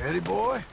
Ready, boy?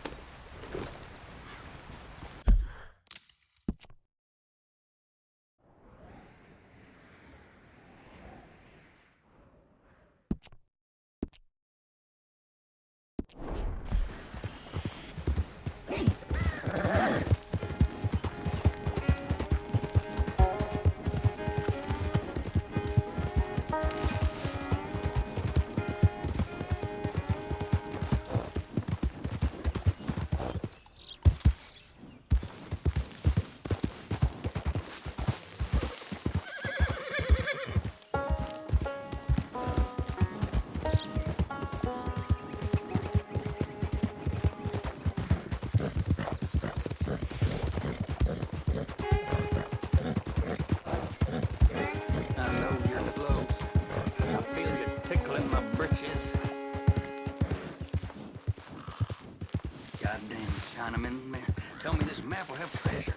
Tell me this map will have treasure.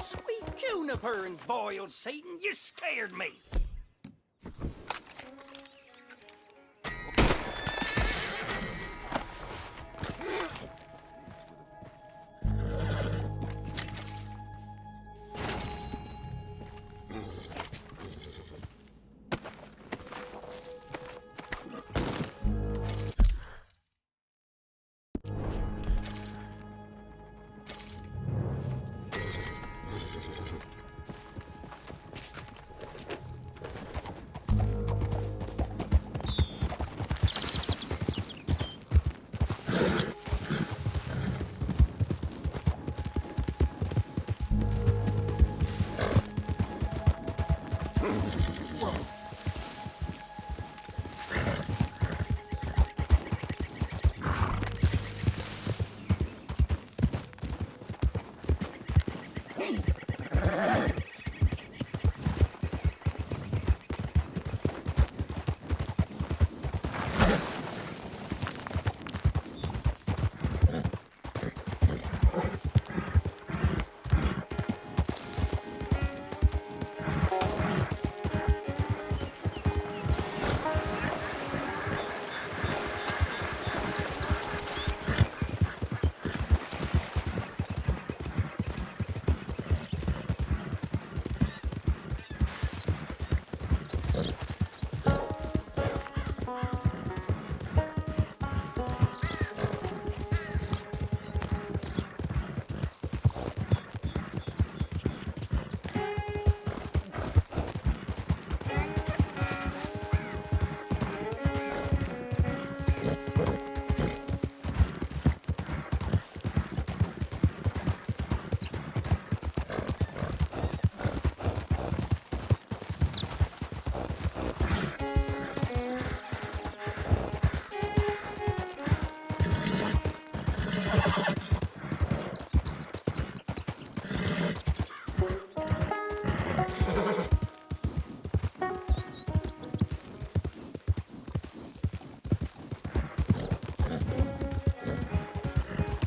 Sweet juniper and boiled Satan, you scared me.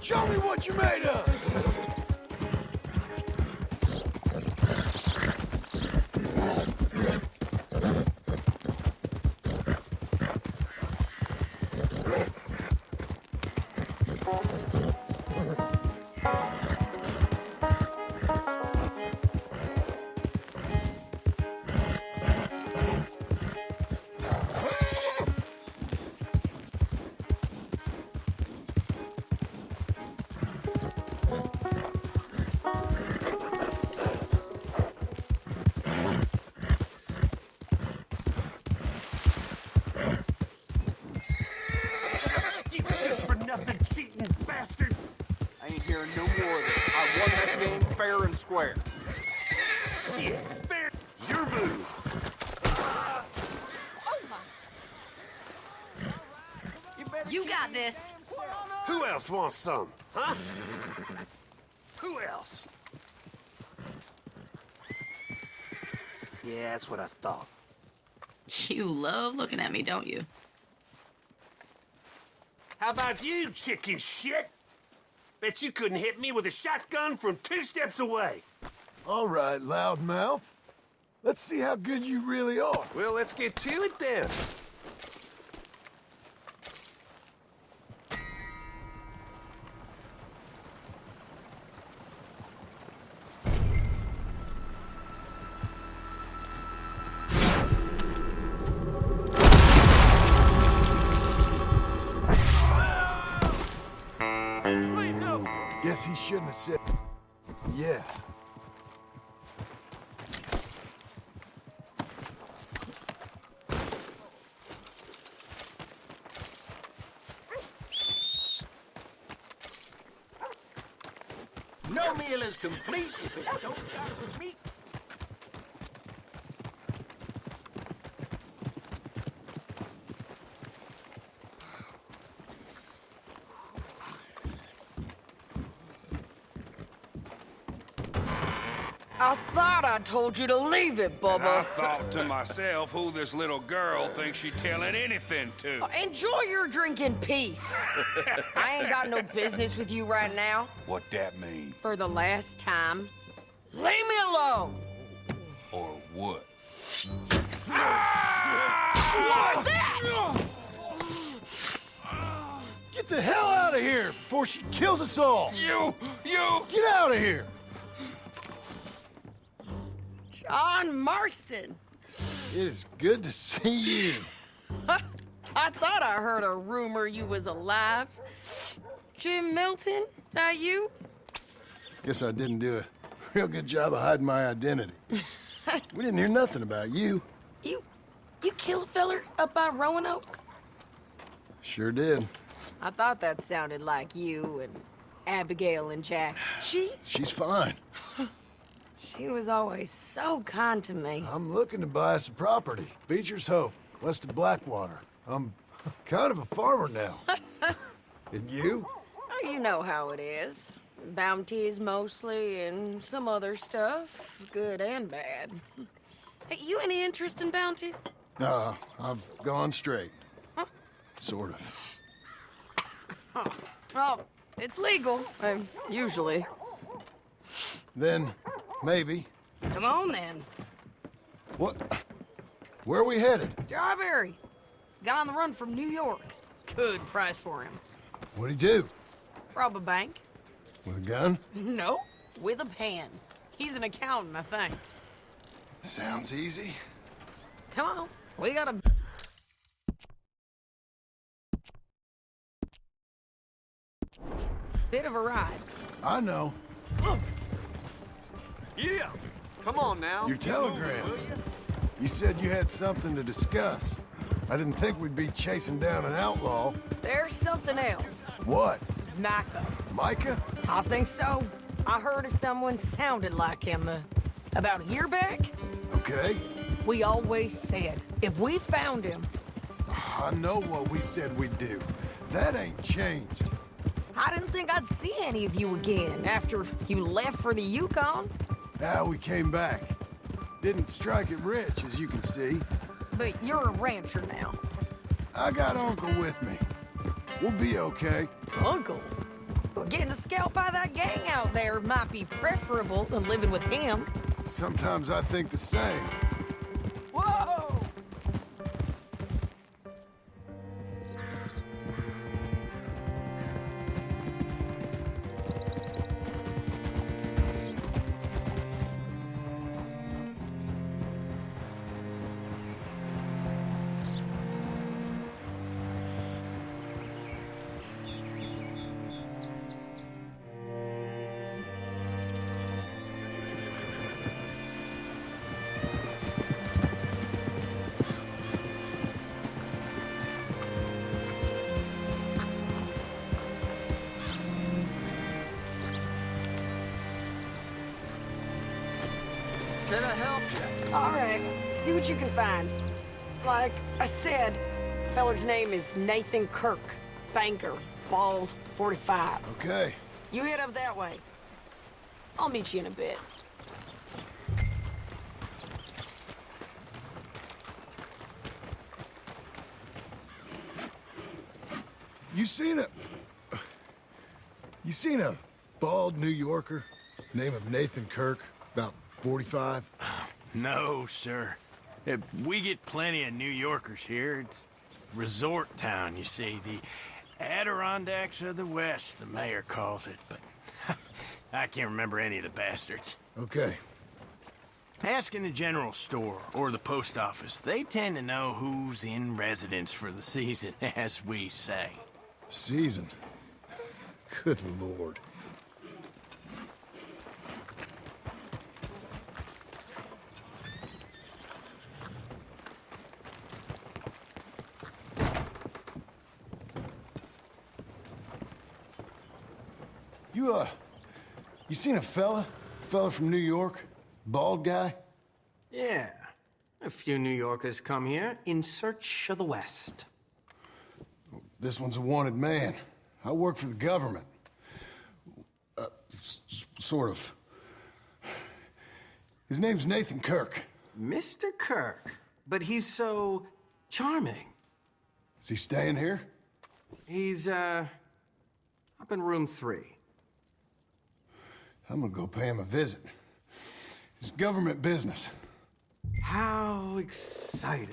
Show me what you made of! hearing no more of this. I won that game fair and square. Shit. Fair. Your move. You got this. Who else wants some? Huh? Who else? Yeah, that's what I thought. You love looking at me, don't you? How about you, chicken shit? Bet you couldn't hit me with a shotgun from 2 steps away. All right, loudmouth. Let's see how good you really are. Well, let's get to it then. Guess he shouldn't have said yes. No meal is complete if it don't got the meat. I thought I told you to leave it, And Bubba. I thought to myself who this little girl thinks she telling anything to. Enjoy your drink in peace. I ain't got no business with you right now. What that mean? For the last time, leave me alone. Or what? What's that? Get the hell out of here before she kills us all! You! Get out of here! John Marston. It is good to see you. I thought I heard a rumor you was alive. Jim Milton, that you? Guess I didn't do a real good job of hiding my identity. We didn't hear nothing about you. You kill a feller up by Roanoke? Sure did. I thought that sounded like you and Abigail and Jack. She's fine. She was always so kind to me. I'm looking to buy us a property. Beecher's Hope, west of Blackwater. I'm kind of a farmer now. And you? Oh, you know how it is. Bounties mostly, and some other stuff, good and bad. Hey, you any interest in bounties? No, I've gone straight. Sort of. Well, it's legal, usually. Then, maybe. Come on, then. What? Where are we headed? Strawberry. Got on the run from New York. Good price for him. What'd he do? Rob a bank? With a gun? No, with a pen. He's an accountant, I think. Sounds easy. Come on, we got a... bit of a ride. I know. Yeah. Come on now. Your telegram. You said you had something to discuss. I didn't think we'd be chasing down an outlaw. There's something else. What? Micah. Micah? I think so. I heard of someone sounded like him about a year back. Okay. We always said, if we found him... I know what we said we'd do. That ain't changed. I didn't think I'd see any of you again after you left for the Yukon. Now we came back. Didn't strike it rich, as you can see. But you're a rancher now. I got Uncle with me. We'll be okay. Uncle? Well, getting scalped by that gang out there might be preferable than living with him. Sometimes I think the same. Whoa! All right, see what you can find. Like I said, feller's name is Nathan Kirk. Banker, bald, 45. Okay. You head up that way. I'll meet you in a bit. You seen a bald New Yorker, name of Nathan Kirk, about 45? No, sir. We get plenty of New Yorkers here. It's resort town, you see. The Adirondacks of the West, the mayor calls it, but I can't remember any of the bastards. Okay. Ask in the general store or the post office. They tend to know who's in residence for the season, as we say. Season? Good Lord. You seen a fella? Fella from New York? Bald guy? Yeah. A few New Yorkers come here in search of the West. This one's a wanted man. I work for the government. Sort of. His name's Nathan Kirk. Mr. Kirk? But he's so charming. Is he staying here? He's, up in room 3. I'm gonna go pay him a visit. It's government business. How exciting.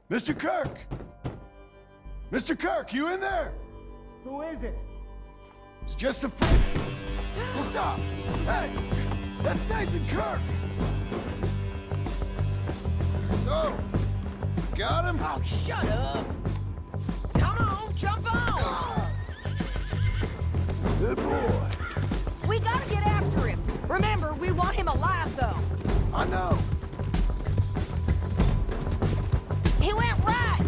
Mr. Kirk! Mr. Kirk, you in there? Who is it? It's just a friend. Stop! Hey! That's Nathan Kirk! Oh! Got him? Oh, shut up! Come on, jump on! Good boy. We gotta get after him. Remember, we want him alive, though. I know. He went right!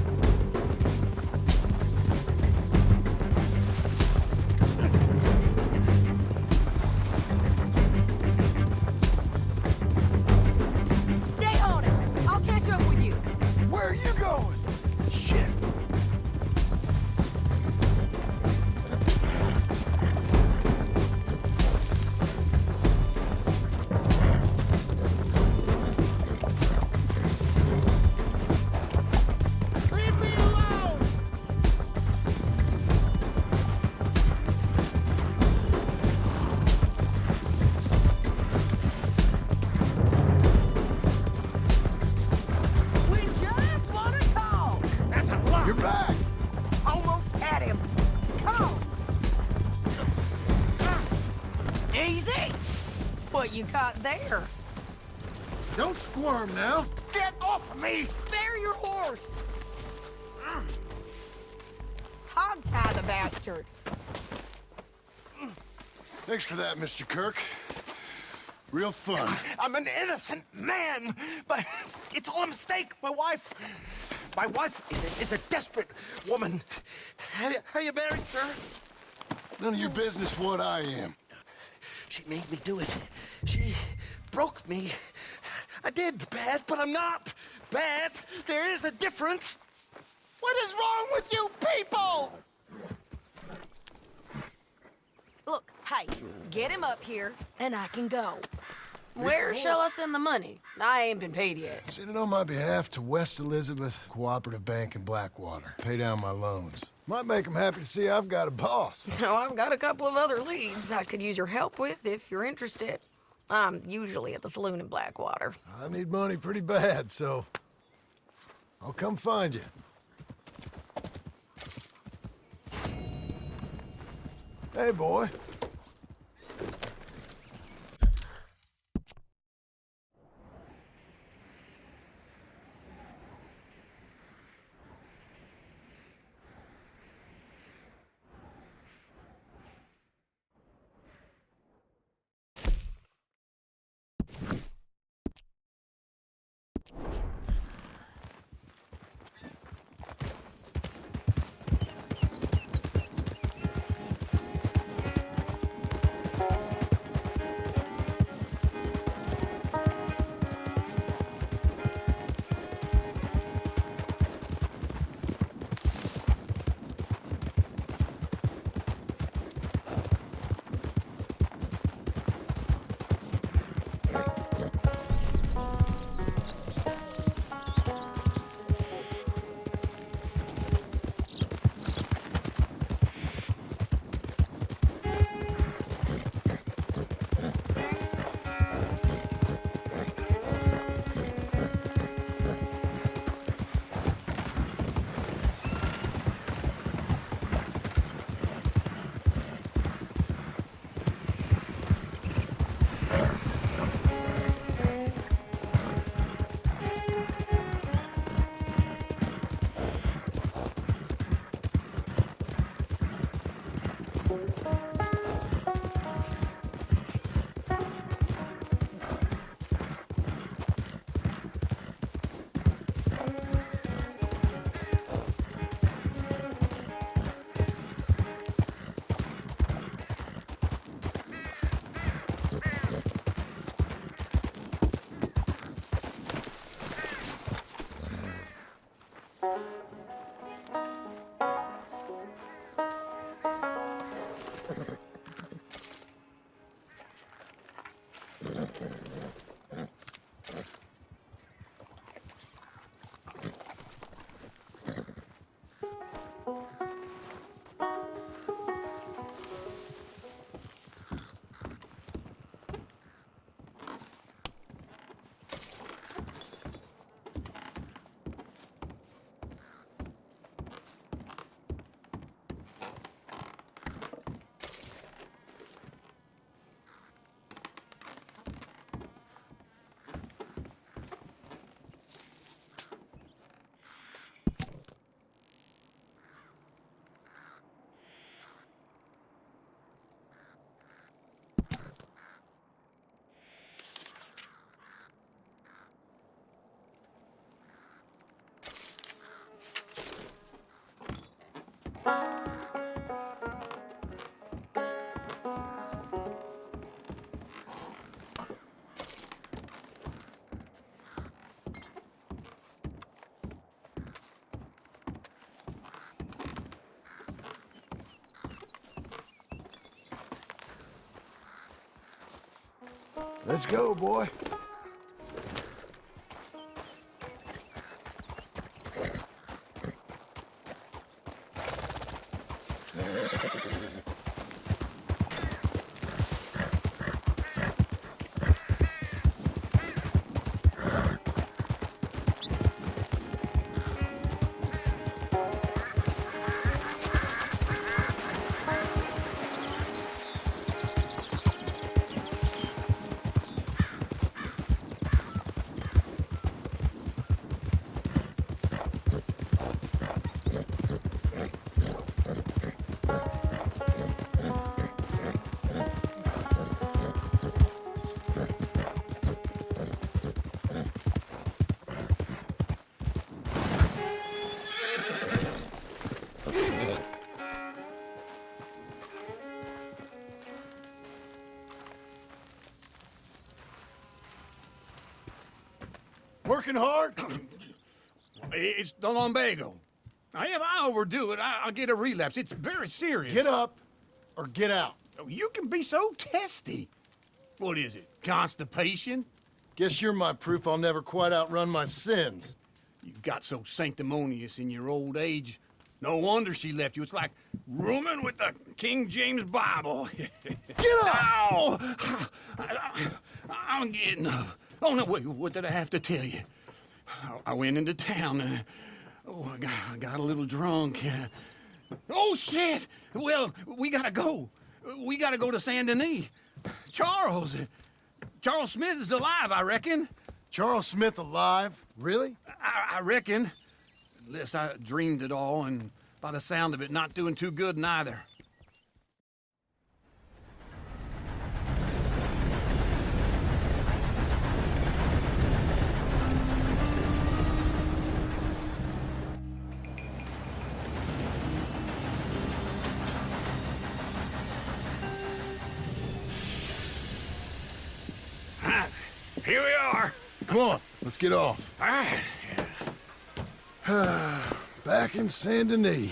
Stay on him. I'll catch up with you. Where are you going? Shit. Leave me alone! We just want to talk. That's a lot! You're back. Almost had him. Come on. Easy. What you got there? Don't squirm now. Get off me! Spare your horse. Hog-tie the bastard. Thanks for that, Mr. Kirk. Real fun. I'm an innocent man, but it's all a mistake. My wife is a desperate woman. Are you married, sir? None of your business what I am. She made me do it. She broke me. I did bad, but I'm not bad. There is a difference. What is wrong with you people? Look, hey, get him up here, and I can go. Where shall I send the money? I ain't been paid yet. Send it on my behalf to West Elizabeth Cooperative Bank in Blackwater. Pay down my loans. Might make them happy to see I've got a boss. So I've got a couple of other leads I could use your help with if you're interested. I'm usually at the saloon in Blackwater. I need money pretty bad, so I'll come find you. Hey, boy. Let's go, boy. Working hard? It's the lumbago. If I overdo it, I'll get a relapse. It's very serious. Get up or get out. You can be so testy. What is it, constipation? Guess you're my proof I'll never quite outrun my sins. You got so sanctimonious in your old age. No wonder she left you. It's like rooming with the King James Bible. Get up! Ow! I'm getting up. Oh, no, wait, what did I have to tell you? I went into town. I got a little drunk. Oh, shit! Well, we gotta go. We gotta go to Saint Denis. Charles Smith is alive, I reckon. Charles Smith alive? Really? I reckon. Unless I dreamed it all, and by the sound of it, not doing too good neither. Here we are. Come on, let's get off. All right. Back in Saint Denis.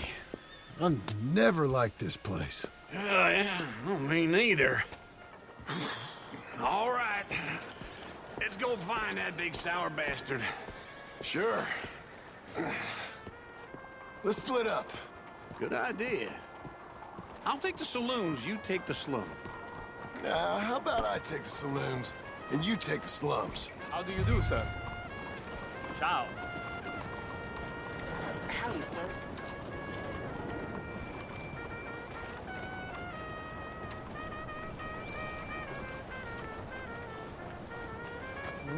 I never liked this place. Yeah, well, me neither. All right. Let's go find that big sour bastard. Sure. Let's split up. Good idea. I'll take the saloons, you take the slum. Now, how about I take the saloons and you take the slums? How do you do, sir? Ciao. Howdy, sir.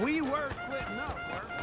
We were splitting up, weren't we?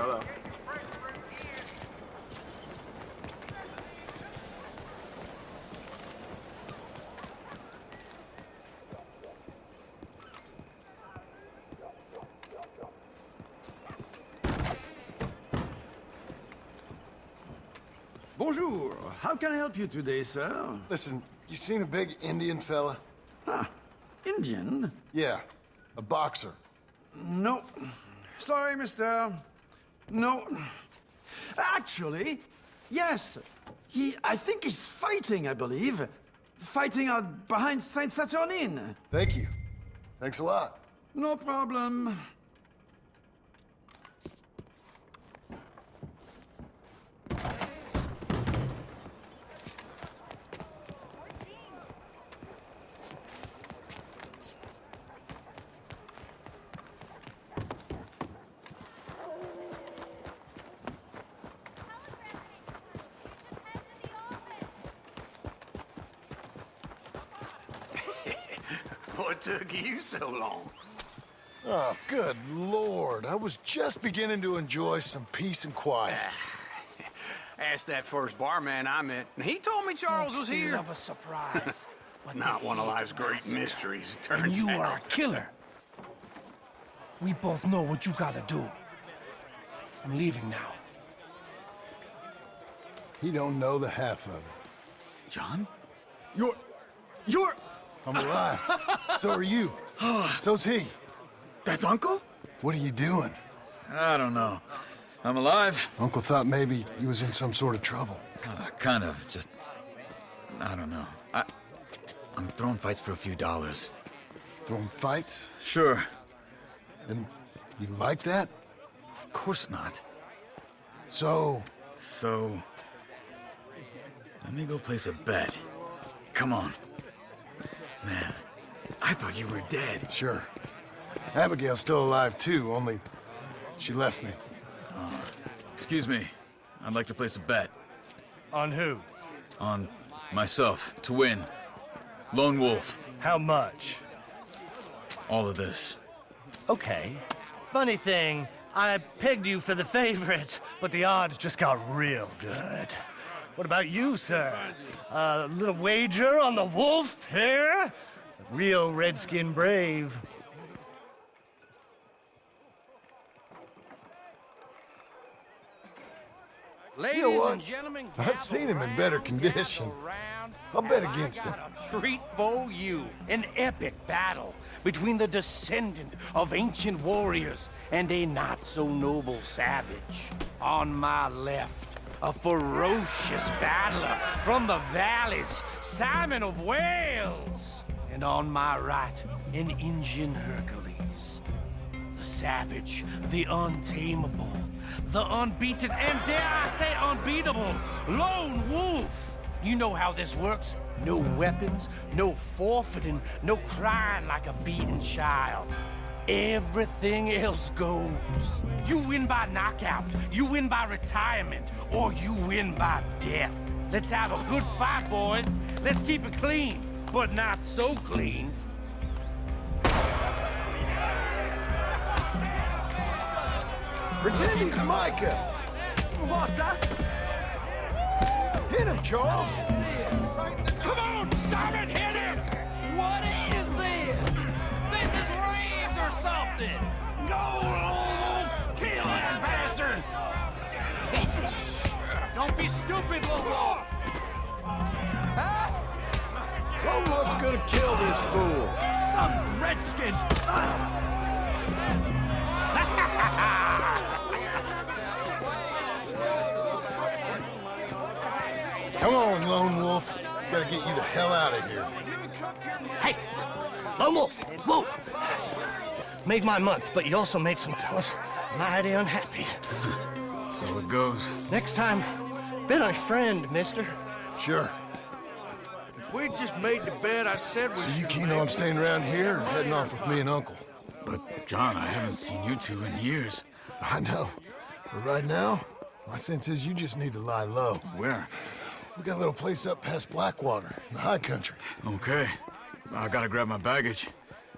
Hello. Bonjour. How can I help you today, sir? Listen, you seen a big Indian fella? Huh. Indian? Yeah, a boxer. No. Sorry, mister. No. Actually, yes. I think he's fighting, I believe. Fighting out behind Saint Saturnin. Thank you. Thanks a lot. No problem. What took you so long? Oh, good Lord. I was just beginning to enjoy some peace and quiet. Asked that first barman I met, and he told me Charles was here. of a surprise. Not one of life's great mysteries, it turns And you out. are a killer. We both know what you gotta do. I'm leaving now. He don't know the half of it. John? You're... I'm alive. So are you. So's he. That's Uncle? What are you doing? I don't know. I'm alive. Uncle thought maybe you was in some sort of trouble. Kind of. Just... I don't know. I'm throwing fights for a few dollars. Throwing fights? Sure. And you like that? Of course not. So... So... Let me go place a bet. Come on. Man, I thought you were dead. Sure. Abigail's still alive, too, only she left me. Excuse me. I'd like to place a bet. On who? On myself, to win. Lone Wolf. How much? All of this. Okay. Funny thing, I pegged you for the favorite, but the odds just got real good. What about you, sir? A little wager on the wolf here? Real redskin brave. You know what? I've seen him in better condition. I'll bet against him. Treat for you. An epic battle between the descendant of ancient warriors and a not-so-noble savage. On my left, a ferocious battler from the valleys, Simon of Wales. And on my right, an Indian Hercules. The savage, the untamable, the unbeaten, and dare I say unbeatable, Lone Wolf. You know how this works. No weapons, no forfeiting, no crying like a beaten child. Everything else goes. You win by knockout, you win by retirement, or you win by death. Let's have a good fight, boys. Let's keep it clean, but not so clean. Pretend he's Micah. What? Hit him, Charles. Come on, Simon, hit him! What is this? This is rigged or something! Go, Wolf! Kill that bastard! Don't be stupid, Wolf! Lone Wolf's gonna kill this fool. The Redskins! Come on, Lone Wolf. Gotta get you the hell out of here. Hey! Lone Wolf! Whoa! Made my month, but you also made some fellas mighty unhappy. So it goes. Next time, be my friend, mister. Sure. If we just made the bet I said we So you should keen make, on staying around here or heading off with me and Uncle? But, John, I haven't seen you two in years. I know. But right now, my sense is you just need to lie low. Where? We got a little place up past Blackwater, in the high country. Okay. I gotta grab my baggage.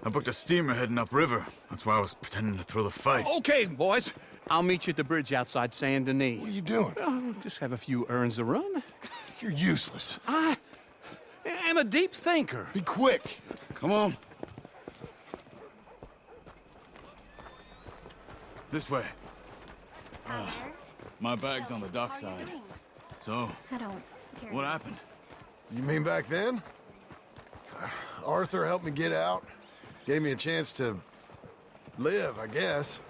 I booked a steamer heading upriver. That's why I was pretending to throw the fight. Okay, boys. I'll meet you at the bridge outside Saint Denis. What are you doing? Just have a few errands to run. You're useless. I am a deep thinker. Be quick. Come on. This way. My bag's on the dockside. So, I don't care. what happened? You mean back then? Arthur helped me get out. Gave me a chance to live, I guess.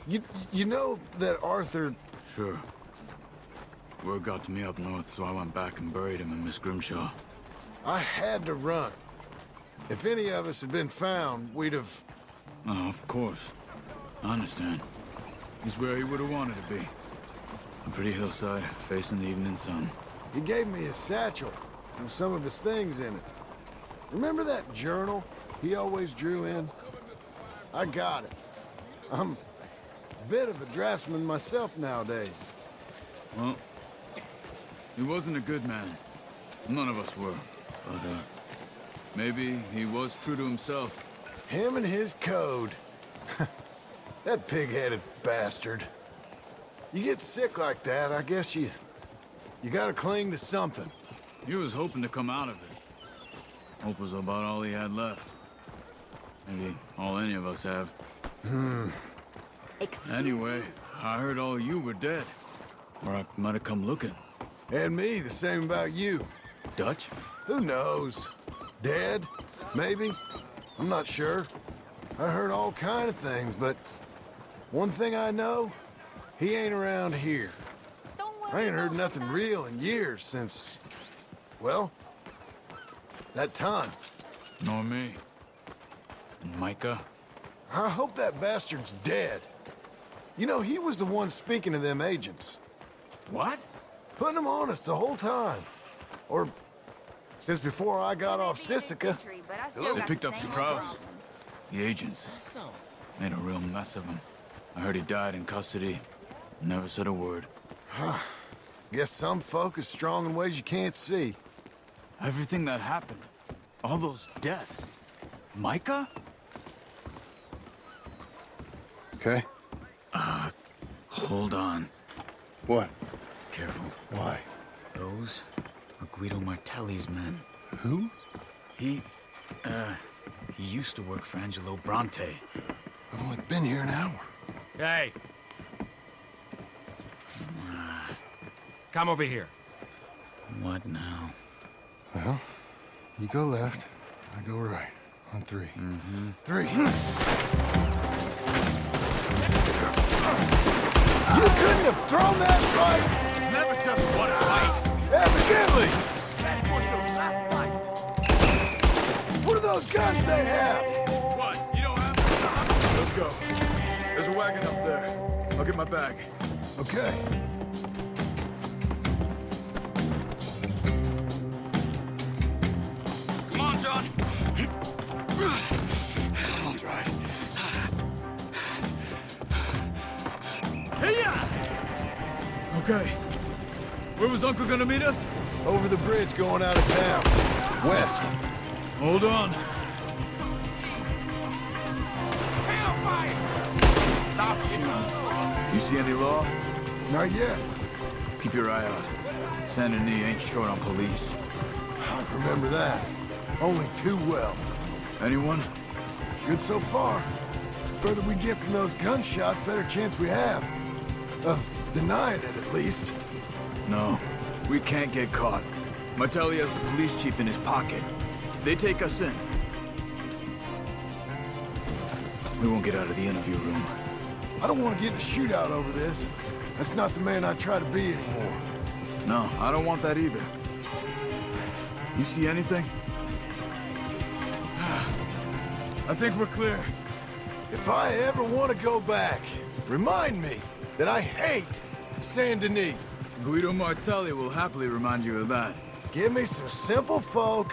You know that Arthur... Sure. Word got to me up north, so I went back and buried him in Miss Grimshaw. I had to run. If any of us had been found, we'd have... Oh, of course. I understand. He's where he would have wanted to be. A pretty hillside, facing the evening sun. He gave me his satchel with some of his things in it. Remember that journal he always drew in? I got it. I'm a bit of a draftsman myself nowadays. Well, he wasn't a good man. None of us were. But, maybe he was true to himself. Him and his code. That pig-headed bastard. You get sick like that, I guess you gotta cling to something. He was hoping to come out of it. Hope was about all he had left. Maybe all any of us have. Anyway, I heard all you were dead. Or I might have come looking. And me, the same about you. Dutch? Who knows? Dead? Maybe? I'm not sure. I heard all kind of things, but one thing I know, he ain't around here. I ain't heard nothing real in years since, well, that time. Nor me. And Micah? I hope that bastard's dead. You know, he was the one speaking to them agents. What? Putting them on us the whole time. Or since before I got off Sisika. They picked up Strauss. The agents. Made a real mess of him. I heard he died in custody. Never said a word. Guess some folk is strong in ways you can't see. Everything that happened. All those deaths. Micah? Okay. Hold on. What? Careful. Why? Those are Guido Martelli's men. Who? He used to work for Angelo Bronte. I've only been here an hour. Hey. Come over here. What now? Well, you go left, I go right. On three. Three. You couldn't have thrown that right! It's never just one fight. Evidently! That was your last fight. What are those guns they have? What? You don't have... Let's go. There's a wagon up there. I'll get my bag. Okay. Come on, John. I'll drive. Okay. Where was Uncle gonna meet us? Over the bridge going out of town. West. Hold on. Stop shooting. You see any law? Not yet. Keep your eye out. Saint Denis ain't short on police. I remember that. Only too well. Anyone? Good so far. Further we get from those gunshots, better chance we have. Of denying it, at least. No. We can't get caught. Martelli has the police chief in his pocket. If they take us in, we won't get out of the interview room. I don't want to get in a shootout over this. That's not the man I try to be anymore. No, I don't want that either. You see anything? I think we're clear. If I ever want to go back, remind me that I hate Saint Denis. Guido Martelli will happily remind you of that. Give me some simple folk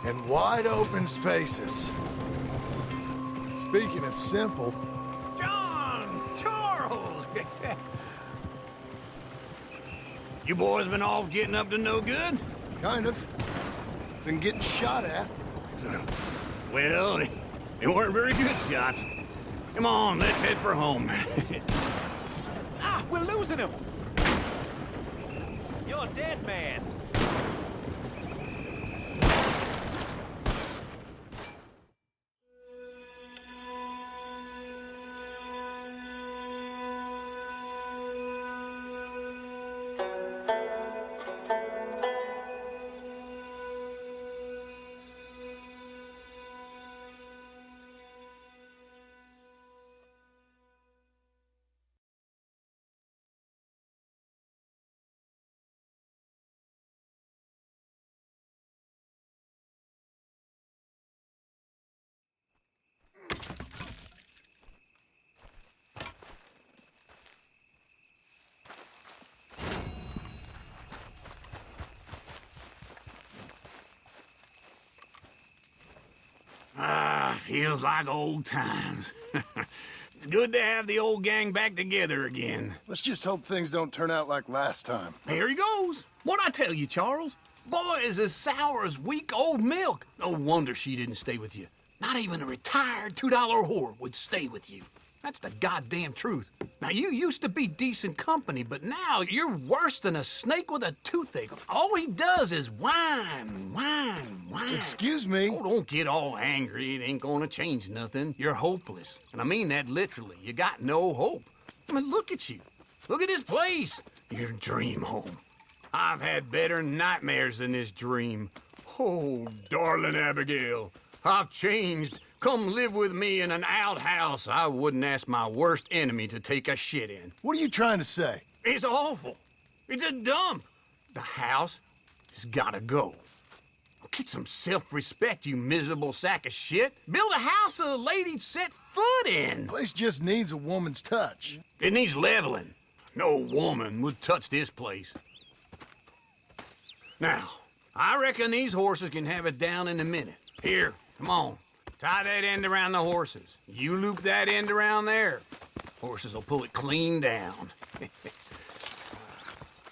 and wide open spaces. Speaking of simple... John! Charles! You boys been off getting up to no good? Kind of. Been getting shot at. Well, They weren't very good shots. Come on, let's head for home. Ah, we're losing him! You're a dead man. Feels like old times. It's good to have the old gang back together again. Let's just hope things don't turn out like last time. Here he goes. What'd I tell you, Charles? Boy is as sour as weak old milk. No wonder she didn't stay with you. Not even a retired $2 whore would stay with you. That's the goddamn truth. Now, you used to be decent company, but now you're worse than a snake with a toothache. All he does is whine, whine, whine. Excuse me? Oh, don't get all angry. It ain't gonna change nothing. You're hopeless. And I mean that literally. You got no hope. I mean, look at you. Look at this place. Your dream home. I've had better nightmares than this dream. Oh, darling Abigail, I've changed. Come live with me in an outhouse I wouldn't ask my worst enemy to take a shit in. What are you trying to say? It's awful. It's a dump. The house has gotta go. Get some self-respect, you miserable sack of shit. Build a house a lady'd set foot in. The place just needs a woman's touch. It needs leveling. No woman would touch this place. Now, I reckon these horses can have it down in a minute. Here, come on. Tie that end around the horses. You loop that end around there. Horses will pull it clean down.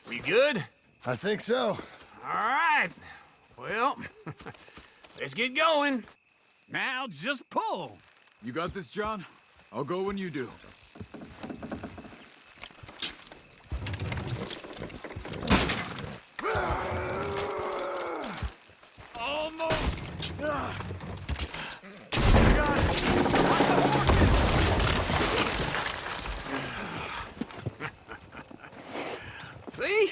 We good? I think so. All right. Well, let's get going. Now just pull. You got this, John? I'll go when you do. Almost. See?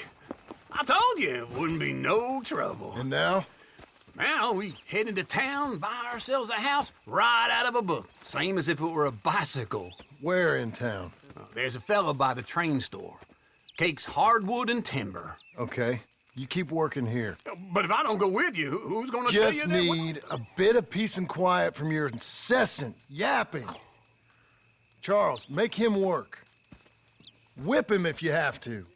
I told you it wouldn't be no trouble. And now? Now we head into town, buy ourselves a house right out of a book. Same as if it were a bicycle. Where in town? There's a fella by the train store. Cakes hardwood and timber. Okay. You keep working here. But if I don't go with you, who's gonna tell you Just that? need a bit of peace and quiet from your incessant yapping. Charles, make him work. Whip him if you have to.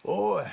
Boy.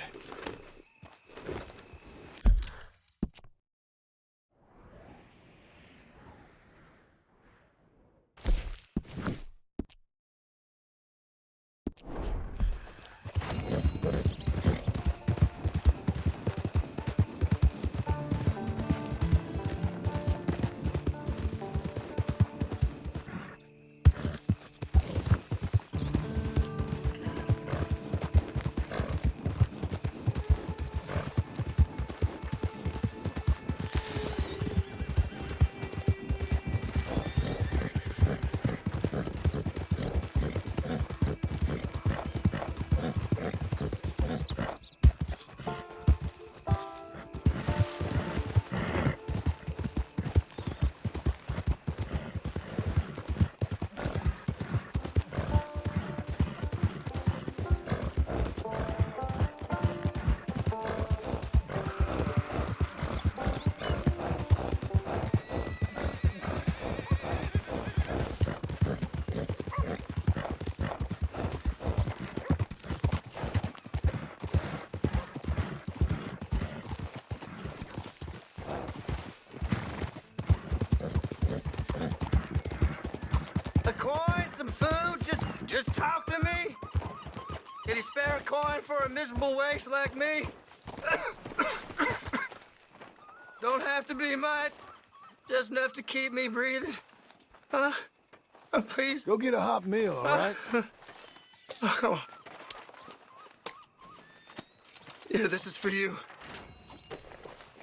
Some food? Just talk to me? Can you spare a coin for a miserable waste like me? Don't have to be much. Just enough to keep me breathing. Huh? Please? Go get a hot meal, all right? Oh, come on. Yeah, this is for you.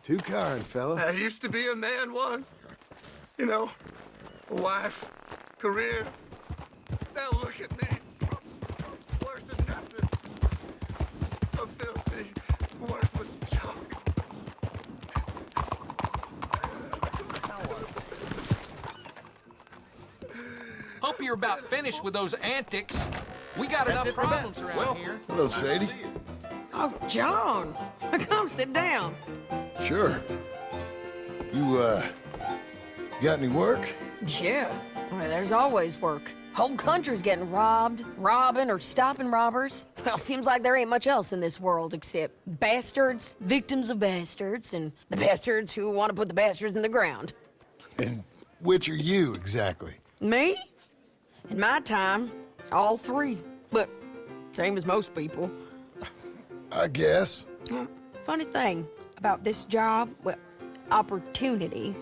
Too kind, fella. I used to be a man once. You know, a wife, career. Now look at me. Worse than nothing. A filthy, worthless junk. Hope you're about finished with those antics. We got enough problems around here. Hello, Sadie. Oh, John, come sit down. Sure. You got any work? Yeah, well, there's always work. Whole country's getting robbed, robbing, or stopping robbers. Well, seems like there ain't much else in this world except bastards, victims of bastards, and the bastards who want to put the bastards in the ground. And which are you, exactly? Me? In my time, all three. But same as most people. I guess. Well, funny thing about this job, well, opportunity,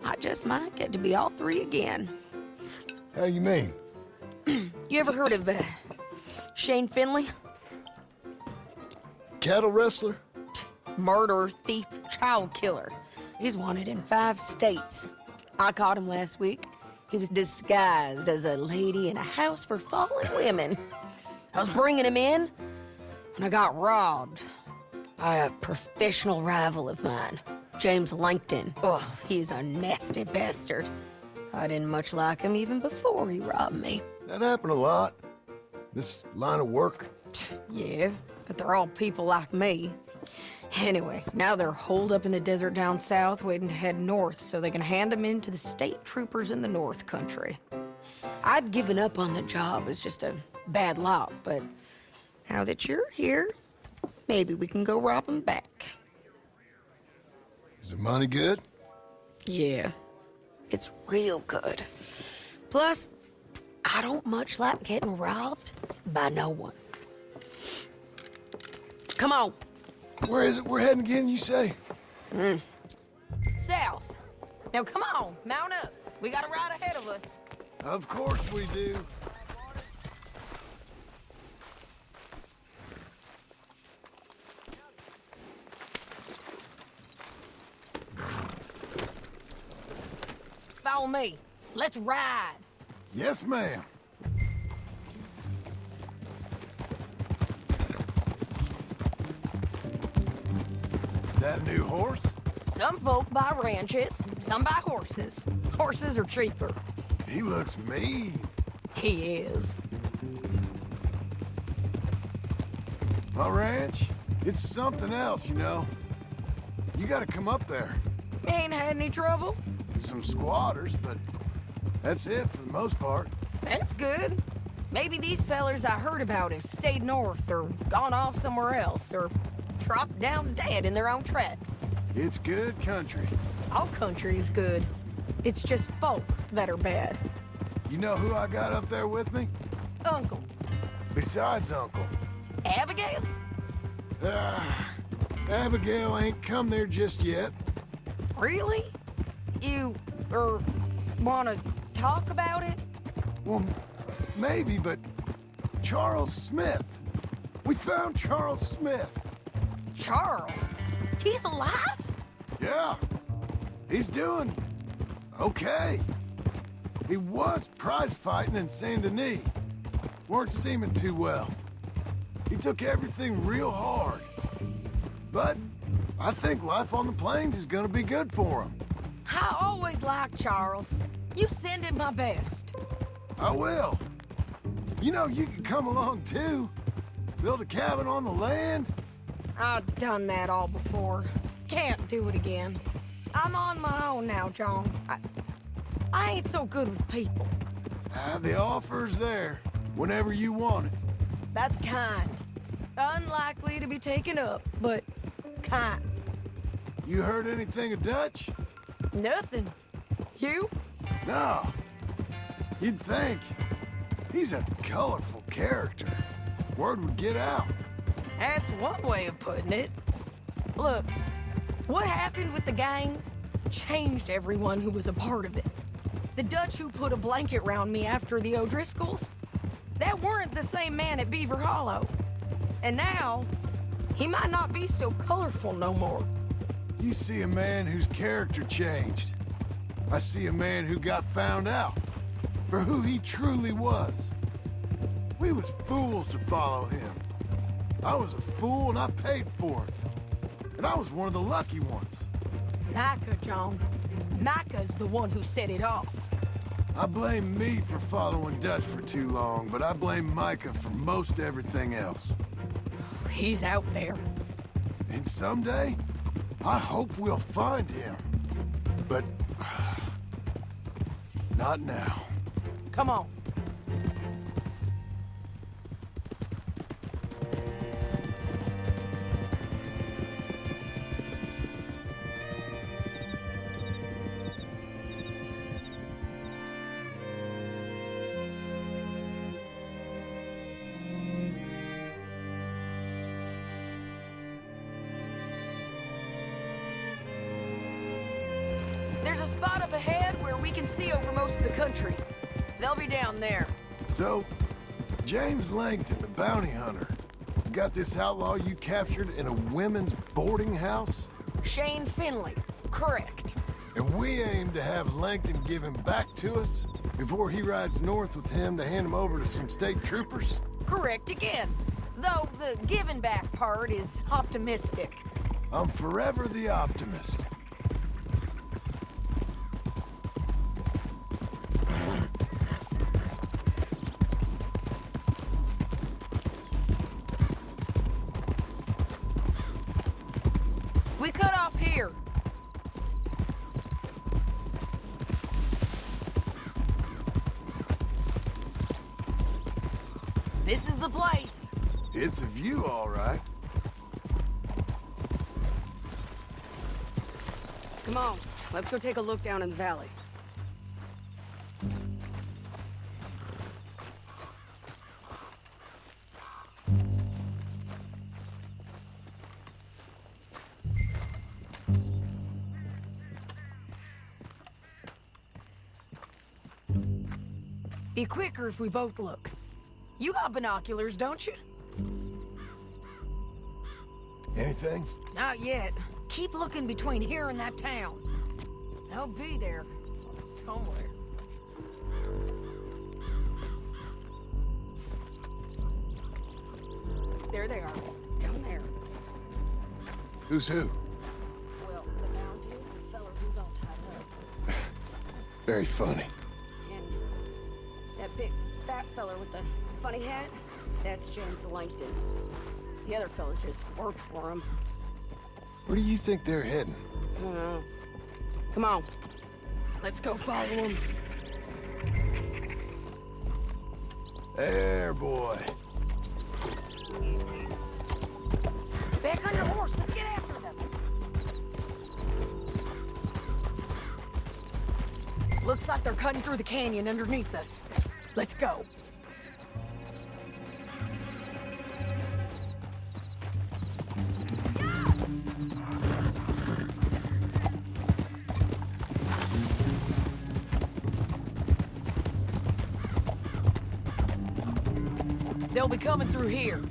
I just might get to be all three again. How you mean? You ever heard of Shane Finley? Cattle wrestler? Murderer, thief, child killer. He's wanted in 5 states. I caught him last week. He was disguised as a lady in a house for fallen women. I was bringing him in, and I got robbed by a professional rival of mine, James Langton. Oh, he's a nasty bastard. I didn't much like him even before he robbed me. That happened a lot. This line of work. Yeah, but they're all people like me. Anyway, now they're holed up in the desert down south, waiting to head north so they can hand them in to the state troopers in the north country. I'd given up on the job as just a bad lot, but now that you're here, maybe we can go rob them back. Is the money good? Yeah, it's real good. Plus, I don't much like getting robbed by no one. Come on. Where is it we're heading again, you say? South. Now come on, mount up. We got a ride ahead of us. Of course we do. Follow me. Let's ride. Yes, ma'am. That new horse? Some folk buy ranches, some buy horses. Horses are cheaper. He looks mean. He is. My ranch, it's something else, you know. You gotta come up there. Ain't had any trouble? Some squatters, but that's it for the most part. That's good. Maybe these fellers I heard about have stayed north or gone off somewhere else or dropped down dead in their own tracks. It's good country. All country is good. It's just folk that are bad. You know who I got up there with me? Uncle. Besides Uncle. Abigail? Abigail ain't come there just yet. Really? You, want to talk about it? Well, maybe, but Charles Smith. We found Charles Smith. Charles? He's alive? Yeah. He's doing okay. He was prize fighting in Saint Denis. Weren't seeming too well. He took everything real hard. But I think life on the plains is gonna be good for him. I always liked Charles. You send him my best. I will. You know, you can come along too. Build a cabin on the land. I've done that all before. Can't do it again. I'm on my own now, John. I ain't so good with people. The offer's there whenever you want it. That's kind. Unlikely to be taken up, but kind. You heard anything of Dutch? Nothing. You? No. You'd think. He's a colorful character. Word would get out. That's one way of putting it. Look, What happened with the gang changed everyone who was a part of it. The Dutch who put a blanket round me after the O'Driscolls, that weren't the same man at Beaver Hollow. And now, he might not be so colorful no more. You see a man whose character changed. I see a man who got found out for who he truly was. We was fools to follow him. I was a fool and I paid for it. And I was one of the lucky ones. Micah, John. Micah's the one who set it off. I blame me for following Dutch for too long, but I blame Micah for most everything else. He's out there. And someday, I hope we'll find him. But not now. Come on. There's a spot up ahead where we can see over most of the country. They'll be down there. So, James Langton, the bounty hunter, has got this outlaw you captured in a women's boarding house? Shane Finley. Correct. And we aim to have Langton give him back to us before he rides north with him to hand him over to some state troopers? Correct again. Though the giving back part is optimistic. I'm forever the optimist. We cut off here. This is the place. It's a view, all right. Come on, let's go take a look down in the valley. Be quicker if we both look. You got binoculars, don't you? Anything? Not yet. Keep looking between here and that town. They'll be there. Somewhere. There they are. Down there. Who's who? Well, the bounty, the fella who's all tied up. Very funny. And that big fat fella with the funny hat, that's James Langton. The other fellas just worked for him. Where do you think they're heading? I don't know. Come on. Let's go follow him. There, boy. Back on your horse. Let's get after them. Looks like they're cutting through the canyon underneath us. Let's go. They'll be coming through here.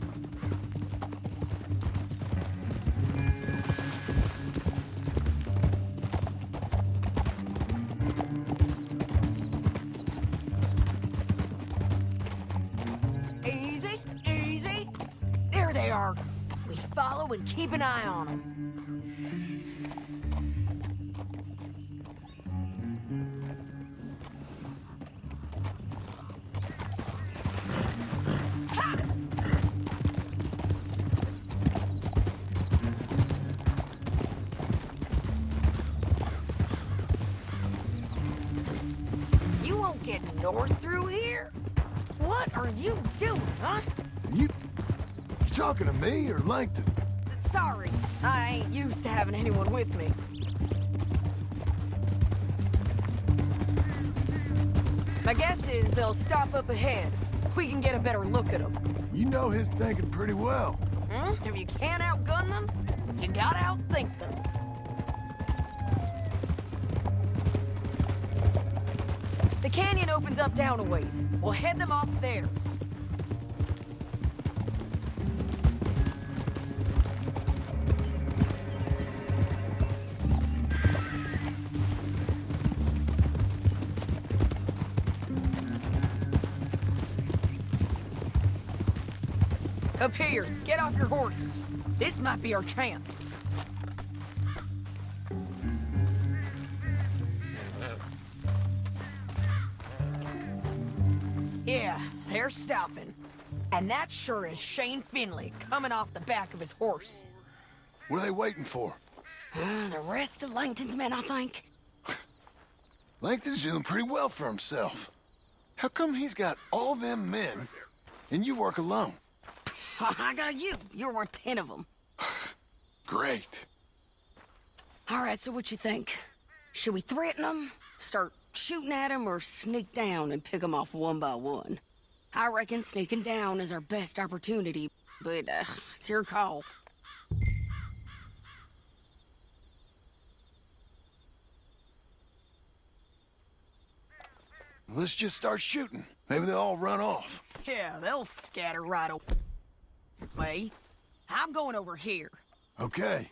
Easy, easy. There they are. We follow and keep an eye on them. You won't get north through here? What are you doing, huh? You talking to me or Langton? Sorry, I ain't used to having anyone with me. My guess is they'll stop up ahead. We can get a better look at them. You know his thinking pretty well. If you can't outgun them, you gotta outthink them. The canyon opens up down a ways. We'll head them off there. Up here, get off your horse. This might be our chance. Yeah, they're stopping. And that sure is Shane Finley coming off the back of his horse. What are they waiting for? The rest of Langton's men, I think. Langton's doing pretty well for himself. How come he's got all them men and you work alone? I got you. You're worth 10 of them. Great. All right, so what you think? Should we threaten them, start shooting at them, or sneak down and pick them off one by one? I reckon sneaking down is our best opportunity, but it's your call. Let's just start shooting. Maybe they'll all run off. Yeah, they'll scatter right away. I'm going over here. Okay.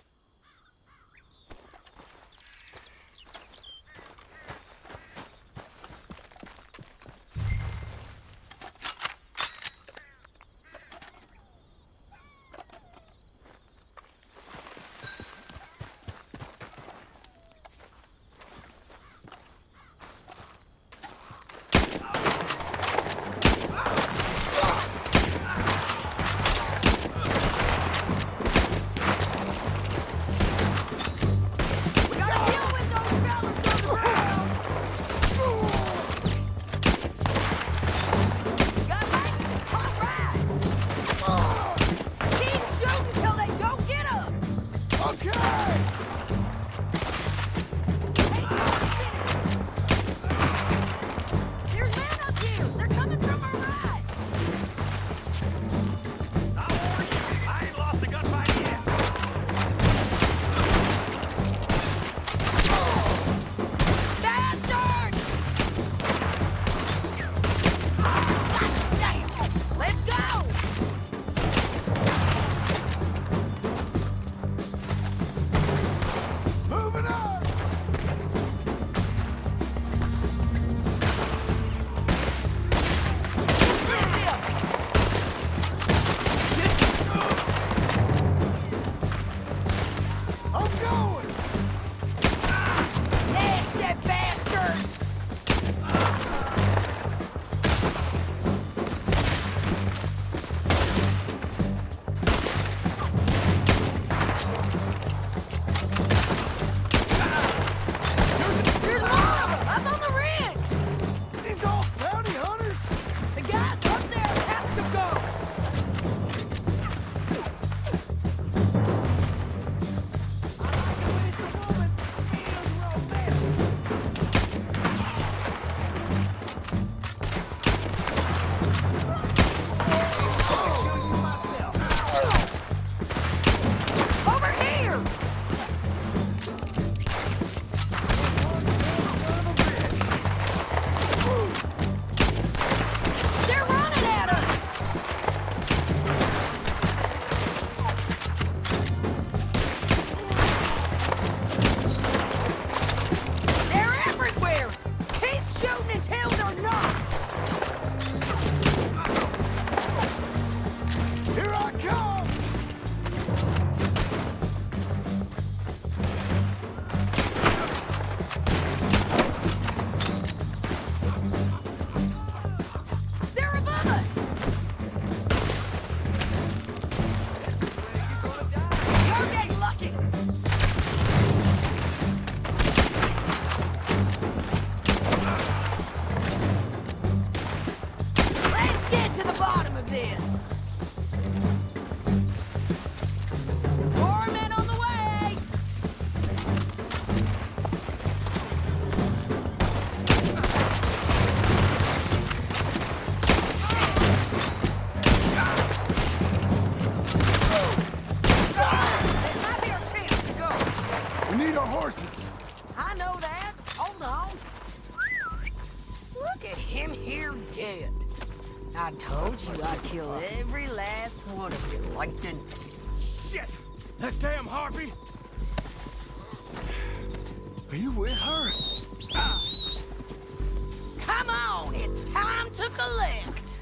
dead. I told you I'd kill every last one of you, Langton. Shit! That damn harpy! Are you with her? Come on, it's time to collect.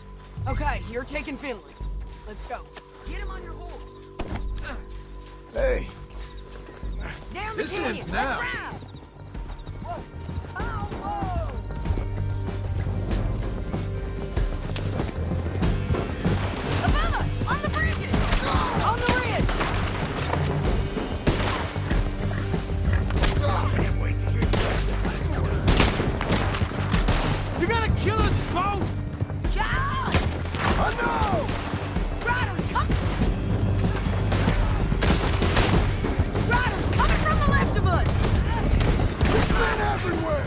Okay, you're taking Finley. Let's go. Get him on your horse. Hey, Down the this canyon. ends Let's now. ride. Whoa. Oh, whoa. Above us, on the bridges. On the ridge. You're gonna kill us both! John! I know! Riders, come! Riders coming from the left of us! There's men everywhere!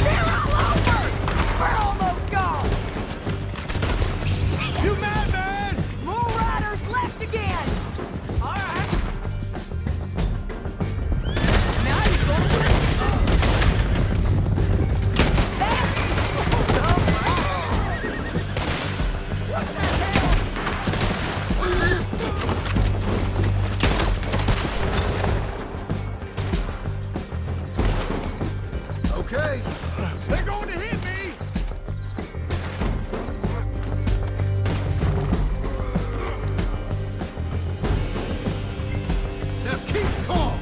They're all over! We're almost gone! You madman! More riders left again! All right. Now he's going to What the hell? Okay, They're going to hit me! now keep calm!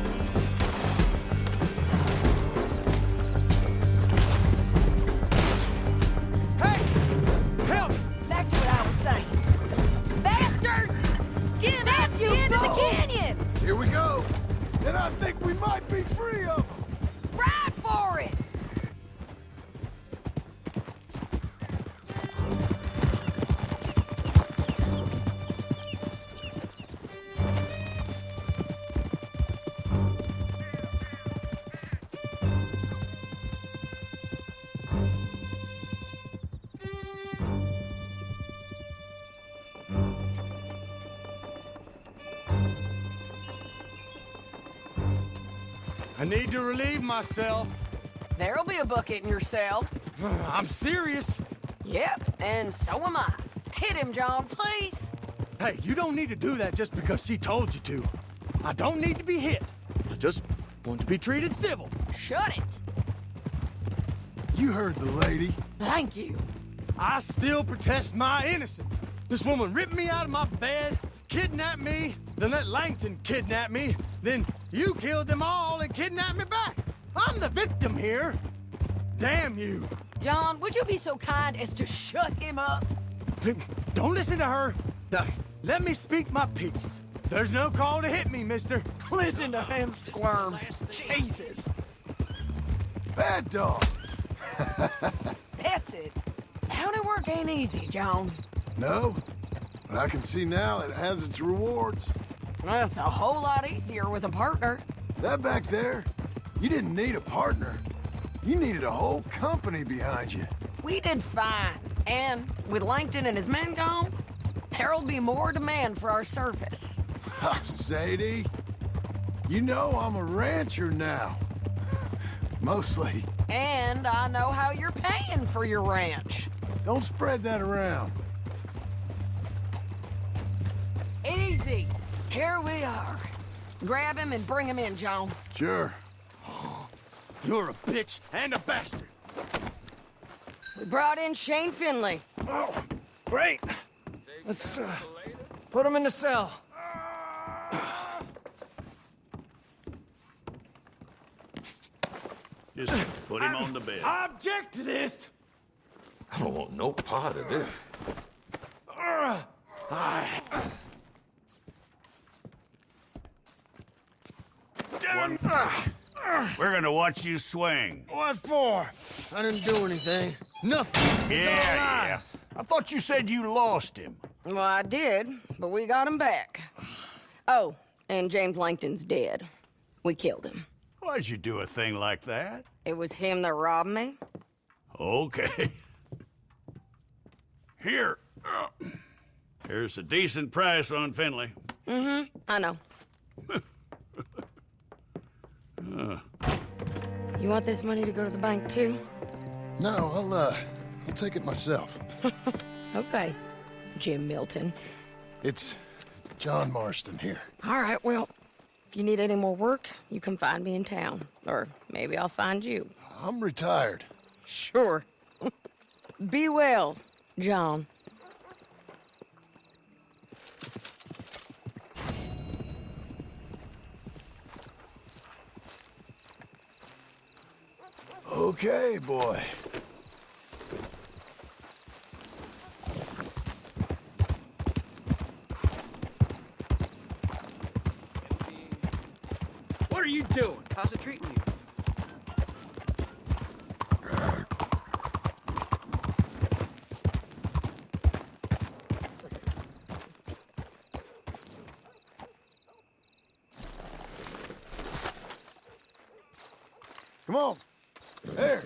Hey! Help! Back to what I was saying. Bastards! Get back, you into the canyon! Here we go! And I think we might be free of them! Ride for it! I need to relieve myself. There'll be a bucket in your cell. I'm serious. Yep, and so am I. Hit him, John, please. Hey, you don't need to do that just because she told you to. I don't need to be hit. I just want to be treated civil. Shut it. You heard the lady. Thank you. I still protest my innocence. This woman ripped me out of my bed, kidnapped me, then let Langton kidnap me, then you killed them all and kidnapped me back. I'm the victim here. Damn you. John, would you be so kind as to shut him up? Don't listen to her. Now, let me speak my piece. There's no call to hit me, mister. Listen to him squirm. Jesus. Bad dog. That's it. County work ain't easy, John. No, but I can see now it has its rewards. That's a whole lot easier with a partner. That back there, you didn't need a partner. You needed a whole company behind you. We did fine. And with Langton and his men gone, there'll be more demand for our service. Sadie, you know I'm a rancher now. Mostly. And I know how you're paying for your ranch. Don't spread that around. Easy. Here we are. Grab him and bring him in, John. Sure. You're a bitch and a bastard. We brought in Shane Finley. Oh, great. Let's put him in the cell. Just put him on the bed. I object to this. I don't want no part of this. We're gonna watch you swing. What for? I didn't do anything. Nothing. Yeah. I thought you said you lost him. Well, I did, but we got him back. Oh, and James Langton's dead. We killed him. Why'd you do a thing like that? It was him that robbed me. Okay. Here. Here's a decent price on Finley. Mm-hmm, I know. You want this money to go to the bank, too? No, I'll take it myself. Okay, Jim Milton. It's John Marston here. All right, well, if you need any more work, you can find me in town. Or maybe I'll find you. I'm retired. Sure. Be well, John. Okay, boy. What are you doing? How's it treating you? Come on. There.